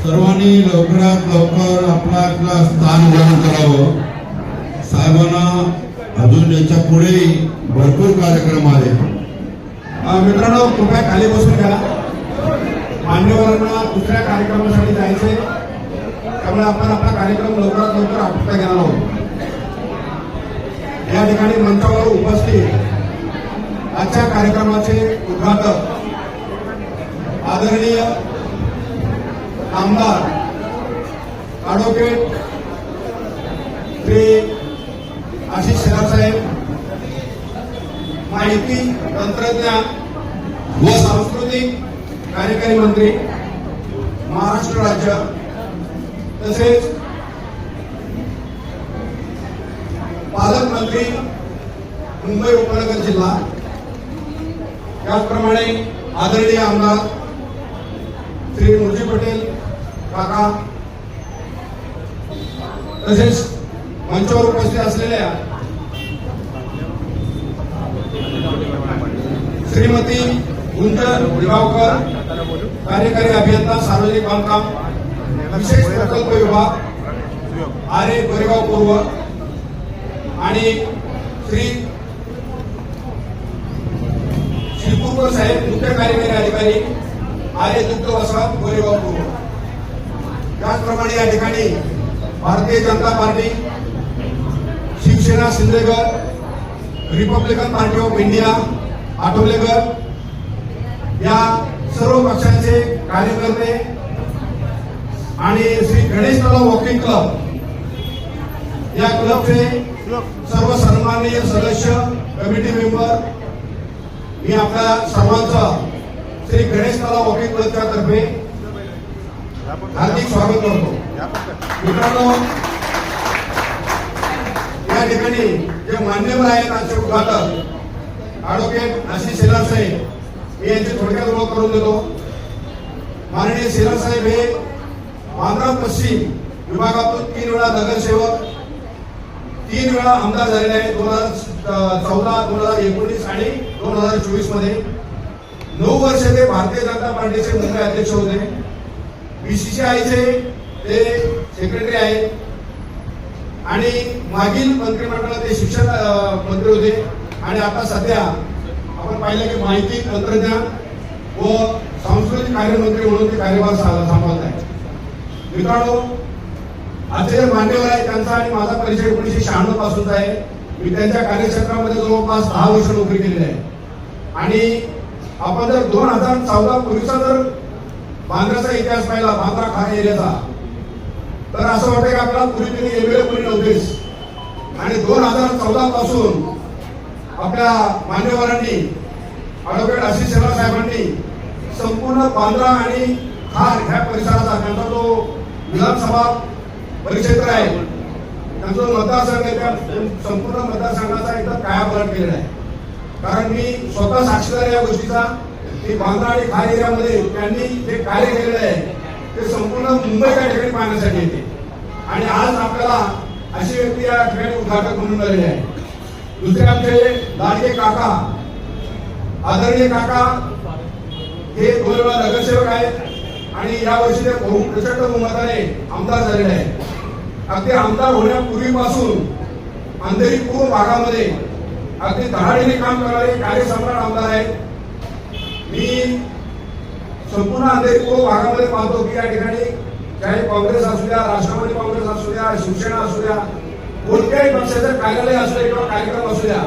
सर्वांनी लवकरात लवकर आपला स्थान ग्रहण करावं। साहेबांना अजून याच्या पुढे भरपूर कार्यक्रम आहे। मित्रांनो, कृपया खाली बसून घ्या। मान्यवरांना दुसऱ्या कार्यक्रमासाठी जायचे, त्यामुळे आपण आपला कार्यक्रम लवकरात लवकर आटोपता घेणार आहोत। या ठिकाणी मंचावर उपस्थित आजच्या कार्यक्रमाचे उद्घाटक आदरणीय आमदार ॲडव्होकेट श्री आशिष शेलार साहेब, माहिती तंत्रज्ञान व सांस्कृतिक कार्यकारी मंत्री महाराष्ट्र राज्य, तसेच पालकमंत्री मुंबई उपनगर जिल्हा, त्याचप्रमाणे आदरणीय आमदार श्री मुरजी पटेल काका, तसेच मंचावर उपस्थित असलेल्या श्रीमती गुंजन विभावकर, कार्यकारी अभियंता सार्वजनिक बांधकाम विशेष प्रकल्प विभाग आरे गोरेगाव पूर्व, आणि श्री श्रीपूर्व साहेब मुख्य कार्यकारी अधिकारी आरे दुग्ध वसाहत गोरेगाव पूर्व। त्याचप्रमाणे या ठिकाणी भारतीय जनता पार्टी, शिवसेना शिंदेगड, Republican party of India Athawale गट या सर्व पक्षांचे कार्यकर्ते आणि श्री गणेश तलाव वॉकिंग क्लब या क्लबचे सर्व सन्माननीय सदस्य, कमिटी मेंबर, मी आपल्या सर्वांचं श्री गणेश तलाव वॉकिंग क्लबच्या तर्फे हार्दिक स्वागत करतो। मित्रांनो, या ठिकाणी जे मान्यवर आहेत आजचे उद्घाटक ॲडव्होकेट आशिष शेलार साहेब यांची थोडक्यात ओळख करून देतो। माननीय शेलार साहेब हे बांद्रा पश्चिम विभागातून 3 वेळा नगरसेवक, 3 वेळा आमदार झालेले आहेत। 2014, 2019 आणि 2024 मध्ये 9 वर्ष ते भारतीय जनता पार्टीचे मुंबई अध्यक्ष होते। बीसीसीआयचे ते सेक्रेटरी आहेत आणि मागील मंत्रिमंडळात ते शिक्षण मंत्री होते। आणि आता सध्या आपण पाहिलं की माहिती तंत्रज्ञान व कार्यमंत्री म्हणून ते कार्यभार सांभाळत आहे. मित्रांनो, आजचे जे मान्यवर आहे त्यांचा आणि माझा परिचय 1996 पासूनचा आहे. मी त्यांच्या कार्यक्षेत्रामध्ये जवळपास 10 वर्ष नोकरी केलेली आहे. आणि आपण जर 2014 पूर्वीचा जर बांद्राचा इतिहास पाहिला, बांद्रा खान एरियाचा, तर असं वाटतं की आपल्याला पूर्वी तरी एवढे कोणी नव्हतेच. आणि 2014 पासून आपल्या मान्यवरांनी ॲडव्होकेट आशिष शेलार साहेबांनी संपूर्ण बांद्रा आणि खार ह्या परिसराचा त्यांचा जो विधानसभा परिक्षेत्र आहे, त्यांचा मतदारसंघ आहे, त्या संपूर्ण मतदारसंघाचा एकदम कायापालट केलेला आहे. कारण मी स्वतः साक्षीदार आहे या गोष्टीचा की बांद्रा आणि खार एरियामध्ये त्यांनी जे कार्य केलेलं आहे ते संपूर्ण मुंबई त्या ठिकाणी पाहण्यासाठी येते. आणि आज आपल्याला अशी व्यक्ती या ठिकाणी उद्घाटक म्हणून आलेले आहे. दुसरे आमचे लाडके काका, आदरणीय काका, हे 2 वेळा नगरसेवक आहेत आणि यावर्षी ते प्रचंड बहुमताने आमदार झालेले आहेत. अगदी आमदार होण्यापूर्वीपासून अंधेरी पूर्व भागामध्ये अगदी धडाडीने काम करणारे कार्यसम्राट आमदार आहेत. मी संपूर्ण अंधेरी पूर्व भागामध्ये पाहतो की या ठिकाणी चाहे काँग्रेस असू द्या, राष्ट्रवादी काँग्रेस असू द्या, शिवसेना असू द्या, कोणत्याही पक्षाचं कार्यालय असू द्या किंवा कार्यक्रम असू द्या,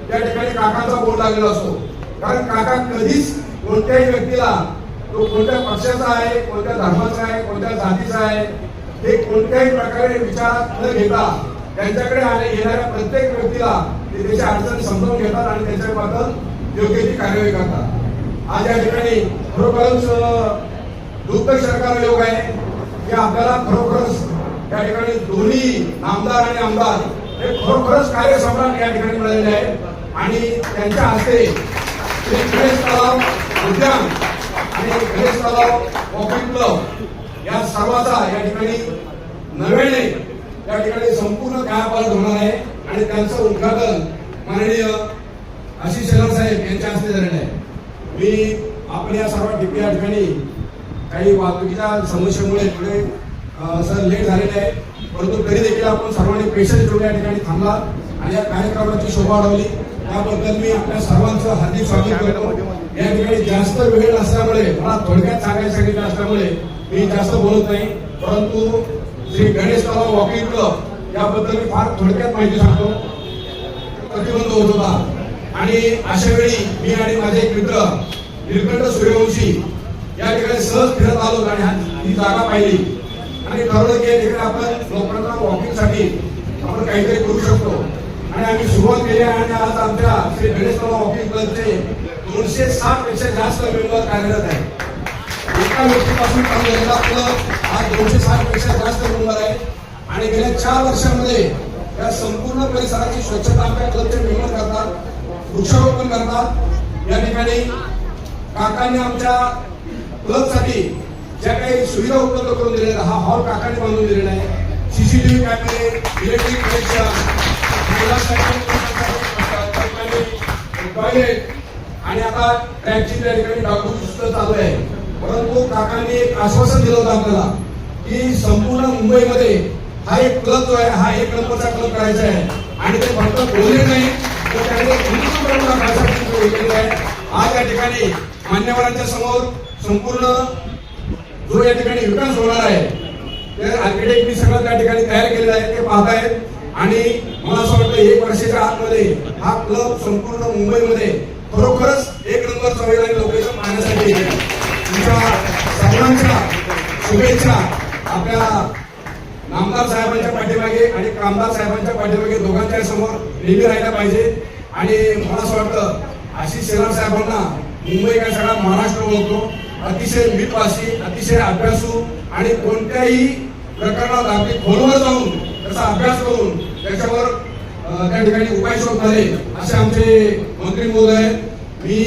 त्या ठिकाणी काकांचा बोर्ड लागलेला असतो. कारण काका कधीच कोणत्याही व्यक्तीला तो कोणत्या पक्षाचा आहे, कोणत्या धर्माचा आहे, कोणत्या जातीचा आहे, हे कोणत्याही प्रकारे विचारात न घेता त्यांच्याकडे येणाऱ्या प्रत्येक व्यक्तीला ते त्याच्या अडचणी समजावून घेतात आणि त्याच्याबद्दल योग्य ती कार्यवाही करतात. आज या ठिकाणी खरोखरच दुर्दर्शक योग आहे की आपल्याला खरोखरच या ठिकाणी दोन्ही नामदार आणि आमदार हे खरोखरच कार्यसम्राट या ठिकाणी मिळालेले आहेत. आणि त्यांच्या हस्ते गणेश तलाव उद्यान आणि गणेश तलाव वॉकिंग क्लब या सर्वाचा या ठिकाणी नव्याने या ठिकाणी संपूर्ण कायापालट होणार आहे. आणि त्यांचं उद्घाटन माननीय आशिष शेलार साहेब यांच्या हस्ते झालेलं आहे. मी आपण या सर्व या ठिकाणी काही वाहतुकीच्या समस्येमुळे थोडे सर लेट झालेले आहे, परंतु तरी देखील आपण सर्वांनी पेशन्स ठेवून या ठिकाणी थांबला आणि या कार्यक्रमाची शोभा वाढवली. त्याबद्दल मी आपल्या सर्वांचं हार्दिक स्वागत करतो. या ठिकाणी जास्त वेळ नसल्यामुळे मला थोडक्यात सांगायचं सांगितलं असल्यामुळे मी जास्त बोलत नाही, परंतु श्री गणेश तलाव वॉकिंग क्लब याबद्दल मी फार थोडक्यात माहिती सांगतो. प्रतिबंध होत होता आणि अशा वेळी मी आणि माझे एक मित्र निलकंठ सूर्यवंशी या ठिकाणी सहज फिरत आलो आणि ही जागा पाहिली आणि ठरवलं की या ठिकाणी आपण लोकांना वॉकिंगसाठी आपण काहीतरी करू शकतो. आणि आम्ही सुरुवात केली आणि आज आमच्या श्री गणेश तलाव वॉकिंग क्लबचे 260 पेक्षा जास्त मेंबर कार्यरत आहेत. एका व्यक्तीपासून काम झालेला क्लब आज 260 पेक्षा जास्त मेंबर आहे. आणि गेल्या 4 वर्षांमध्ये या संपूर्ण परिसराची स्वच्छता आमच्या क्लबचे मेंबर करतात, वृक्षारोपण करतात. या ठिकाणी काकांनी आमच्या क्लबसाठी ज्या काही सुविधा उपलब्ध करून दिलेल्या, हा हॉल काकांनी बांधून दिलेला आहे. सीसीटीव्ही कॅमेरे, इलेक्ट्रिक कनेक्शन, टॉयलेट आणि आता टॅक्सी त्या ठिकाणी डागडुजी सुद्धा चालू आहे. परंतु काकांनी एक आश्वासन दिलं होतं आपल्याला की संपूर्ण मुंबईमध्ये हा एक क्लब जो आहे हा 1 नंबरचा क्लब करायचा आहे. आणि ते फक्त बोलले नाही तर त्याने आज या ठिकाणी मान्यवरांच्या समोर संपूर्ण जो या ठिकाणी विकास होणार आहे ते आर्किटेक्टनी सगळं त्या ठिकाणी तयार केलेलं आहे, ते पाहतायत. आणि मला असं वाटतं 1 वर्षाच्या आतमध्ये हा क्लब संपूर्ण मुंबईमध्ये खरोखरच 1 नंबरचा होईल आणि लोक इथं पाहण्यासाठी येतील. तुमच्या सर्वांच्या शुभेच्छा आपल्या नामदार साहेबांच्या पाठीमागे आणि कामदार साहेबांच्या पाठीमागे दोघांच्या समोर नेहमी राहायला पाहिजे. आणि मला असं वाटतं आशिष शेलार साहेबांना मुंबई काय सगळा महाराष्ट्र ओळखतो. अतिशय मितभाषी, अतिशय अभ्यासू आणि कोणत्याही प्रकरणात आपली खोलवर जाऊन त्याचा अभ्यास करून त्याच्यावर त्या ठिकाणी उपाय शोधणारे असे आमचे मंत्री महोदय. मी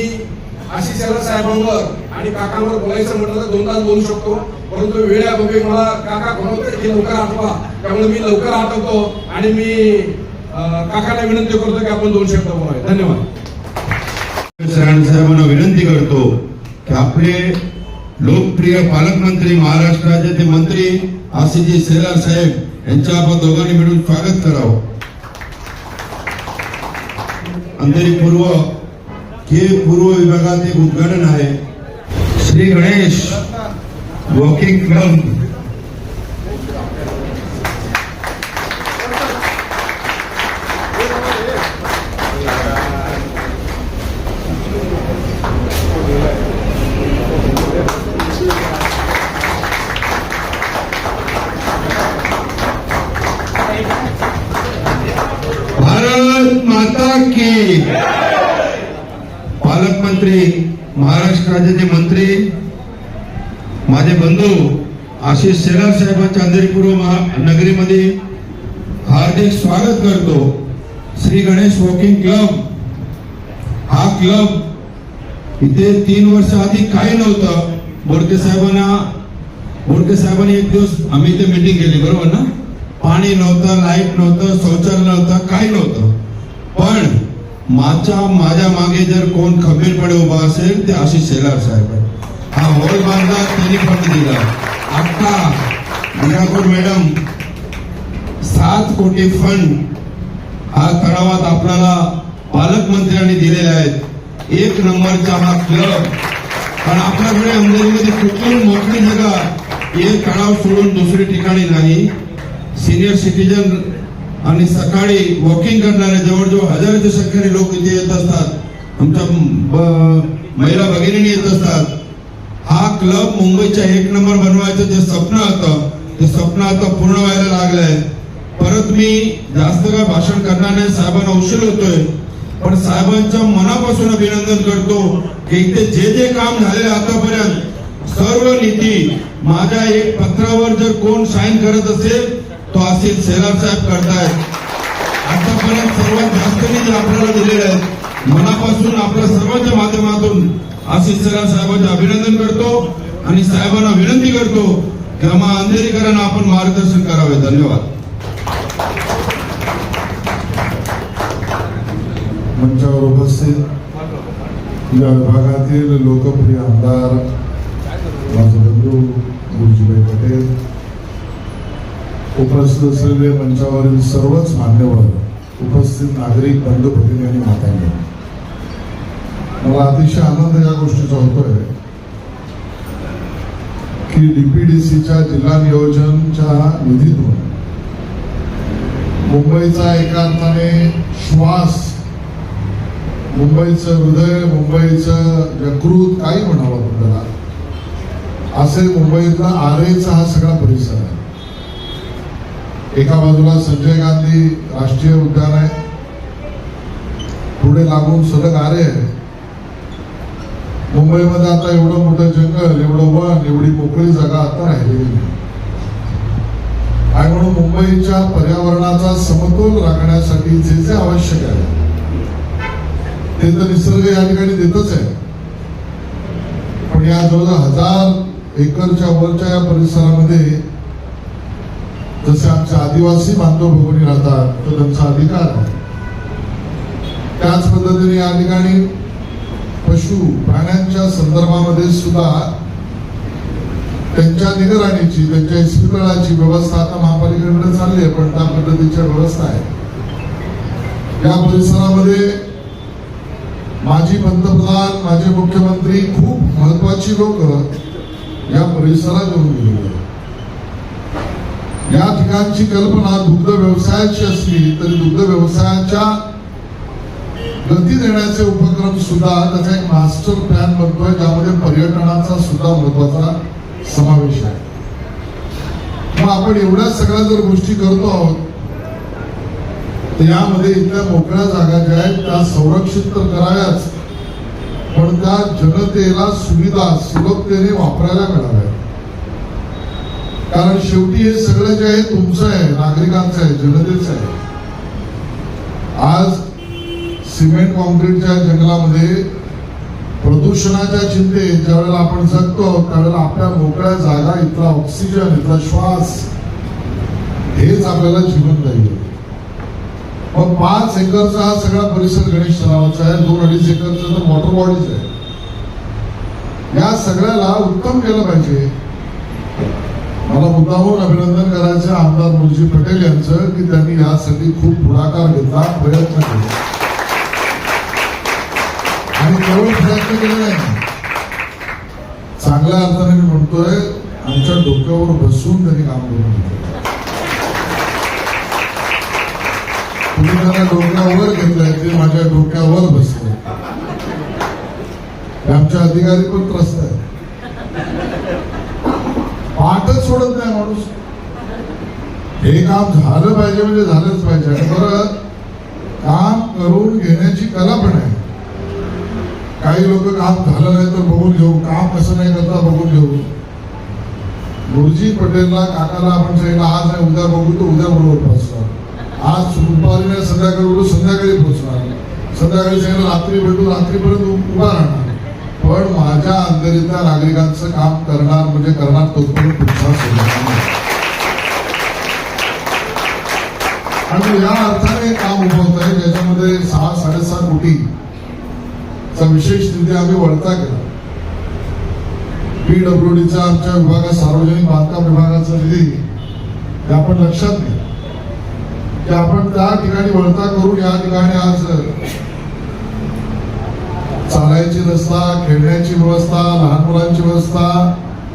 आशिष शेलार साहेबांवर आणि काकांवर बोलायचं म्हटलं तर 2 तास बोलू शकतो, परंतु वेळापूर्वी मला काका कोणतं की लवकर आठवा, त्यामुळे मी लवकर आठवतो आणि मी काकांना विनंती करतो की आपण 2 शब्द बोलावे. धन्यवाद. साहेबांना विनंती करतो की आपले लोकप्रिय पालकमंत्री महाराष्ट्राचे ते मंत्री आशिष शेलार साहेब यांच्या आपण दोघांनी मिळून स्वागत करावं. अंधेरी पूर्व हे पूर्व विभागात एक उद्घाटन आहे. श्री गणेश वॉकिंग क्लब भारत माता की पालकमंत्री महाराष्ट्र राज्याचे मंत्री माझे बंधू आशिष शेलार साहेबांच्या अंधेरी पूर्व नगरीमध्ये हार्दिक स्वागत करतो. श्री गणेश वॉकिंग क्लब हा क्लब इथे 3 वर्ष आधी काही नव्हतं. बोडके साहेबांनी एक दिवस आम्ही इथे मीटिंग केली, बरोबर ना? पाणी नव्हतं, लाईट नव्हतं, शौचालय नव्हतं, काही नव्हतं. पण माझ्या मागे जर कोण खंबीरपणे उभा असेल ते आशिष शेलार साहेब आहे. हा हॉल बांधला, त्यांनी फंड दिला. आता मीरापूर मॅडम 7 कोटी फंड हा तळावात आपल्याला पालकमंत्र्यांनी दिलेले आहेत. 1 नंबरचा हा क्लब. पण आपल्याकडे अंधेरीमध्ये कुठून मोकळी जागा एक तळाव सोडून दुसरी ठिकाणी नाही. सिनियर सिटीजन आणि सकाळी वॉकिंग करणारे जवळजवळ हजाराच्या संख्येने लोक इथे येत असतात. आमच्या महिला भगिनी येत असतात. हा क्लब मुंबईच्या 1 नंबर बनवायचं जे स्वप्न होतं ते स्वप्न आता पूर्ण व्हायला लागलंय. परत मी जास्त काय भाषण करणार नाही, साहेबांना उशीर होतोय. पण साहेबांचं मनापासून अभिनंदन करतो की इथे जे काम झालेले आतापर्यंत सर्व नीती माझ्या एक पत्रावर जर कोण साईन करत असेल तो आशिष शेलार साहेब करतायत. आतापर्यंत सर्वात जास्त निधी आपल्याला दिलेले आहेत. मनापासून आपल्या सर्वांच्या माध्यमातून आशिष शेलार साहेबांचे अभिनंदन करतो आणि साहेबांना विनंती करतो की आम्हा अंधेरीकरांना आपण मार्गदर्शन करावे. धन्यवाद. मंचावर उपस्थित या विभागातील लोकप्रिय आमदार माझे बंधू गुरुजीभाई पटेल, उपस्थित असलेले मंचावरील सर्वच मान्यवर, उपस्थित नागरिक बंधू भगिनी आणि मातांनी, मला अतिशय आनंद या गोष्टीचा होतोय की डीपीडीसीच्या जिल्हा नियोजनच्या निधीतून मुंबईचा एका अर्थाने श्वास, मुंबईचं हृदय, मुंबईचं यकृत काही म्हणावं आपण त्याला, असे मुंबईतला आरेचा हा सगळा परिसर आहे. एका बाजूला संजय गांधी राष्ट्रीय उद्यान आहे, पुढे लागून सलग आरे आहे. मुंबईमध्ये आता एवढं मोठं जंगल, एवढं वन, एवढी मोकळी जागा आता राहिलेली नाही. आणि म्हणून मुंबईच्या पर्यावरणाचा समतोल राखण्यासाठी जे जे आवश्यक आहे ते तर निसर्ग या ठिकाणी देतच आहे. पण या जवळजवळ 1000 एकरच्या वरच्या या परिसरामध्ये जसे आमचे आदिवासी बांधव भगिनी राहतात तो त्यांचा अधिकार आहे. त्याच पद्धतीने या ठिकाणी पशु प्राण्यांच्या संदर्भामध्ये सुद्धा त्यांच्या निगराणीची, त्यांच्या इस्पितळाची व्यवस्था आता महापालिकेकडे चालली आहे, पण त्या पद्धतीच्या व्यवस्था आहे. या परिसरामध्ये माजी पंतप्रधान, माजी मुख्यमंत्री, खूप महत्वाची लोक या परिसरात येऊन गेलेली. या ठिकाणची कल्पना दुग्ध व्यवसायाची असली तरी दुग्ध व्यवसायाच्या गती देण्याचे उपक्रम सुद्धा त्याचा एक मास्टर प्लॅन बनतोय, ज्यामध्ये पर्यटनाचा सुद्धा महत्वाचा समावेश आहे. मग आपण एवढ्या सगळ्या जर गोष्टी करतो आहोत तर यामध्ये इथल्या मोकळ्या जागा ज्या आहेत त्या संरक्षित तर कराव्याच, पण त्या जनतेला सुविधा सुलभतेने वापरायला मिळाव्या. कारण शेवटी हे सगळं जे आहे तुमचं आहे, नागरिकांचं आहे, जनतेचं आहे. आज सिमेंट कॉन्क्रीटच्या जंगलामध्ये प्रदूषणाच्या चिंतेत ज्या वेळेला आपण जगतो त्यावेळेला आपल्या मोकळ्या जागा, इथला ऑक्सिजन, इथला श्वास हेच आपल्याला जीवनदायी आहे. मग 5 एकरचा हा सगळा परिसर गणेश तलावाचा आहे, 2-2.5 एकरचा तर वॉटर बॉडीज आहे. या सगळ्याला उत्तम केलं पाहिजे. मला मुद्दामून अभिनंदन करायचं आमदार मुलजी पटेल यांचं की त्यांनी यासाठी खूप पुढाकार घेतला, प्रयत्न केले. आणि केवळ प्रयत्न केले नाही, चांगल्या अर्थाने मी म्हणतोय, आमच्या डोक्यावर बसून त्यांनी काम करून घेतलं. तुम्ही त्यांना डोक्यावर घेतलंय, ते माझ्या डोक्यावर बसले. आमचे अधिकारी पण त्रस्त आहेत. पाठच सोडत नाही माणूस. हे काम झालं पाहिजे म्हणजे झालंच पाहिजे. आणि बरं, काम करून घेण्याची कला पण आहे. काही लोक काम झालं नाही तर बघून घेऊ, काम कसं नाही करता बघून घेऊ. गुरुजी पटेलला काकाला आपण सांगितलं आज नाही उद्या बघू, तो उद्या बरोबर पोहोचणार. आज दुपारी नाही संध्याकाळी बोलू, संध्याकाळी पोहोचणार. संध्याकाळी सांगितलं रात्री भेटू, रात्रीपर्यंत उभा राहणार. पण माझ्या अंतरित्या नागरिकांचं काम करणार म्हणजे करणार, तोपर्यंत पुढचा सोडणार. आणि या अर्थाने काम उभवत आहे, ज्याच्यामध्ये 6-6.5 कोटीचा विशेष निधी आम्ही वळता केला. PWDचा आमच्या विभागात सार्वजनिक बांधकाम विभागाचा निधी ते आपण लक्षात घ्या की आपण त्या ठिकाणी वळता करून या ठिकाणी आज चालायची रस्ता, खेळण्याची व्यवस्था, लहान मुलांची व्यवस्था,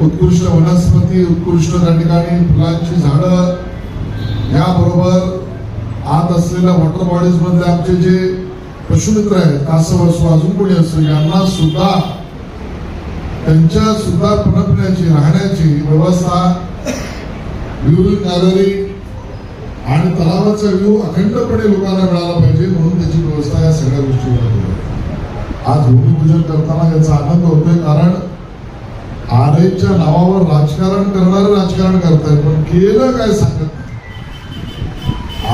उत्कृष्ट वनस्पती, उत्कृष्ट त्या ठिकाणी फुलांची झाडं, याबरोबर आत असलेल्या वॉटर बॉडीज मधले आमचे जे पशुमित्र आहेत, कासव असो अजून कोणी असो, यांना सुद्धा त्यांच्या सुद्धा पनपण्याची, राहण्याची व्यवस्था, व्ह्यू गॅलरी आणि तलावाचा व्ह्यू अखंडपणे लोकांना मिळाला पाहिजे म्हणून त्याची व्यवस्था या सगळ्या गोष्टी होते. आज भूमिपूजन करताना याचा आनंद होतोय, कारण आरेच्या नावावर राजकारण करणारे राजकारण करतायत, पण केलं काय सांगत नाही.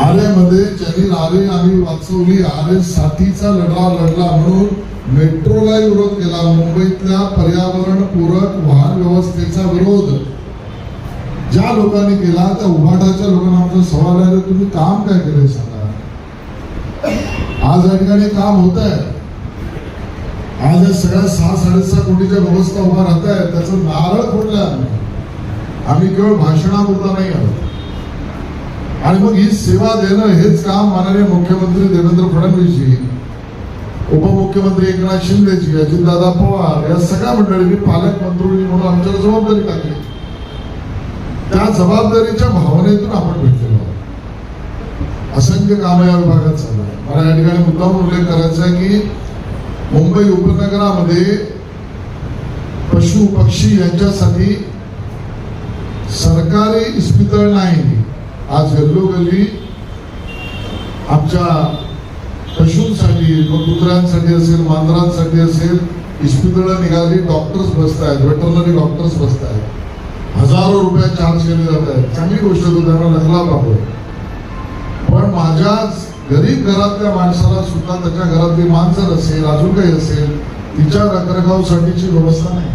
आरेमध्ये ज्यांनी आरे आम्ही वाचवली, आरे साठीचा लढा लढला म्हणून मेट्रोला विरोध केला. मुंबईतल्या पर्यावरण पूरक वाहन व्यवस्थेचा विरोध ज्या लोकांनी केला, त्या उभाटाच्या लोकांना आमचा सवाल आहे, तुम्ही काम काय केलंय सांगा. आज या ठिकाणी काम होत आहे. आज या सगळ्या 6-6.5 कोटीच्या व्यवस्था उभा राहत आहे, त्याचं नारळ फोडलं आम्ही केवळ भाषणापुरता नाही आहोत. आणि मग ही सेवा देणं हेच काम माननीय मुख्यमंत्री देवेंद्र फडणवीसजी, उपमुख्यमंत्री एकनाथ शिंदेजी, अजितदादा पवार या सगळ्या मंडळींनी पालकमंत्री म्हणून आमच्यावर जबाबदारी टाकली. त्या जबाबदारीच्या भावनेतून आपण भेटलेलो आहोत. असंख्य कामं या विभागात चालू आहे. मला या ठिकाणी मुद्दाम उल्लेख करायचा आहे की मुंबई उपनगरामध्ये पशु पक्षी यांच्यासाठी सरकारी इस्पितळ नाही. आज गल्लोगल्ली आमच्या पशूंसाठी, कुत्र्यांसाठी असेल, मांजरांसाठी असेल, इस्पितळं निघाली, डॉक्टर्स बसत आहेत, वेटरनरी डॉक्टर्स बसत आहेत, हजारो रुपये चार्ज केले जात आहेत. चांगली गोष्ट तो त्यांना लागला पाहिजे. पण माझ्या गरीब घरातल्या माणसाला सुद्धा त्याच्या घरातली माणसं असेल, अजून काही असेल, तिच्या रखरखावसाठीची व्यवस्था नाही.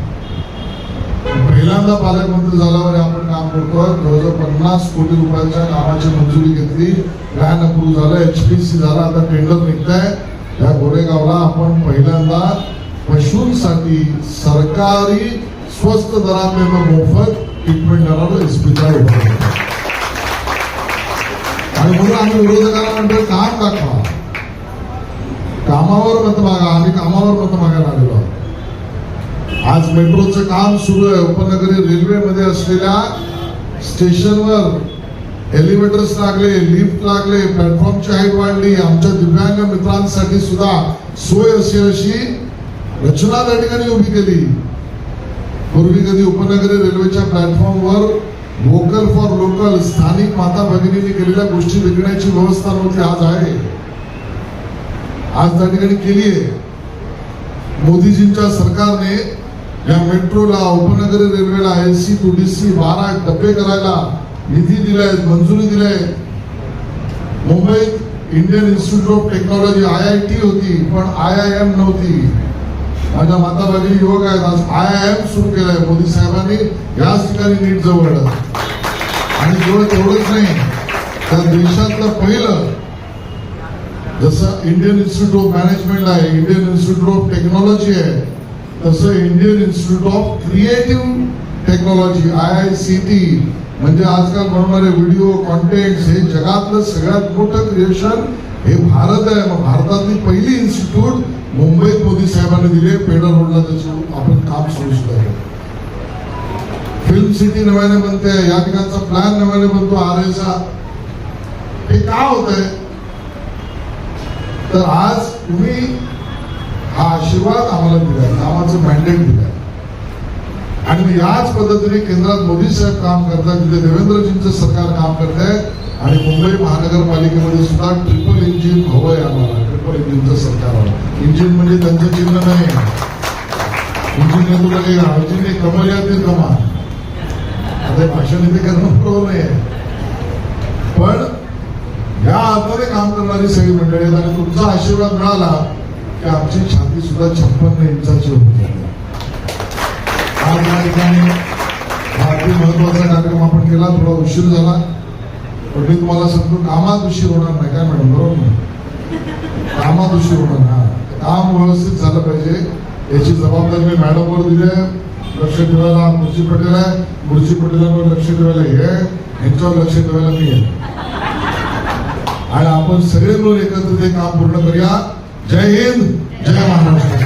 पहिल्यांदा पालकमंत्री झाल्यावर आपण काम करतोय. जवळजवळ 50 कोटी रुपयाच्या कामाची मंजुरी घेतली, प्लॅन अप्रूव्ह झालं, HPC झाला, आता टेंडर निघतंय. या गोरेगावला आपण पहिल्यांदा पशूंसाठी सरकारी स्वस्त दरात मोफत ट्रीटमेंट देणारं इस्पितळ उभारलं. आणि म्हणून आम्ही विरोधकांना म्हणतो काम दाखवा, कामावर मत मागा. आम्ही कामावर मत मागायला आलेलो आहोत. आज मेट्रोचं काम सुरू आहे. उपनगरी रेल्वेमध्ये असलेल्या स्टेशनवर एलिव्हेटर्स लागले, लिफ्ट लागले, प्लॅटफॉर्मची हाईट वाढली. आमच्या दिव्यांग मित्रांसाठी सुद्धा सोय असेल अशी रचना त्या ठिकाणी उभी केली. पूर्वी कधी उपनगरी रेल्वेच्या प्लॅटफॉर्मवर वोकल फॉर लोकल, स्थानिक माता भगिनींनी केलेल्या गोष्टी विकण्याची व्यवस्था नव्हती, आज आहे. आज त्या ठिकाणी केली आहे. मोदीजींच्या सरकारने या मेट्रोला, उपनगरी रेल्वेला AC to DC 12 डबे करायला निधी दिलाय, मंजुरी दिलाय. मुंबईत Indian institute of technology IIT होती, पण IIM नव्हती. माझ्या माता भगिनी युवक आहेत, आज IIM सुरू केलंय मोदी साहेबांनी. याच ठिकाणी नीट जवळ आणि केवळ तेवढंच नाही, त्या देशातलं पहिलं जसं इंडियन इन्स्टिट्यूट ऑफ मॅनेजमेंट आहे, इंडियन इन्स्टिट्यूट ऑफ टेक्नॉलॉजी आहे, तसं Indian institute of creative technology IICT म्हणजे आजकाल बनवणारे व्हिडिओ कॉन्टेंट हे जगातलं सगळ्यात मोठं क्रिएशन हे भारत आहे. मग भारतातली पहिली इन्स्टिट्यूट मुंबईत मोदी साहेबांनी दिले. पेडर रोडला त्याचं आपण काम सुरू आहे. फिल्म सिटी नव्याने बनते, या ठिकाणचा प्लॅन नव्याने बनतो आरएचा. हे का होतंय? तर आज तुम्ही हा आशीर्वाद आम्हाला दिलाय, कामाचं मॅन्डेट दिलाय आणि याच पद्धतीने केंद्रात मोदी साहेब काम करतात, तिथे देवेंद्रजींचं सरकार काम करत आहे आणि मुंबई महानगरपालिकेमध्ये सुद्धा ट्रिपल इंजिन हवंय आम्हाला. ट्रिपल इंजिनचं सरकार हवं. इंजिन म्हणजे त्यांचं चिन्ह नाही, इंजिन तुला काही इंजिन कमल या ते कमा, आता भाषण इथे करणं बरोबर नाही. पण या अर्थाने काम करणारी सगळी मंडळी आहेत आणि तुमचा आशीर्वाद मिळाला की आमची छाती सुद्धा 56 इंचाची होती. आज या ठिकाणी अगदी महत्वाचा कार्यक्रम आपण केला, थोडा उशीर झाला, पण मी तुम्हाला सांगतो कामात उशीर होणार नाही. काय मॅडम, बरोबर नाही? कामात उशीर होणार ना, काम व्यवस्थित झालं पाहिजे याची जबाबदारी मी मॅडमवर दिली आहे. लक्ष ठेवायला मुर्ची पटेल आहे, मुर्ची पटेलांवर लक्ष ठेवायला हे आहे, यांच्यावर लक्ष ठेवायला मी आहे आणि आपण सगळे मिळून एकत्र ते काम पूर्ण करूया. जय हिंद, जय महाराष्ट्र.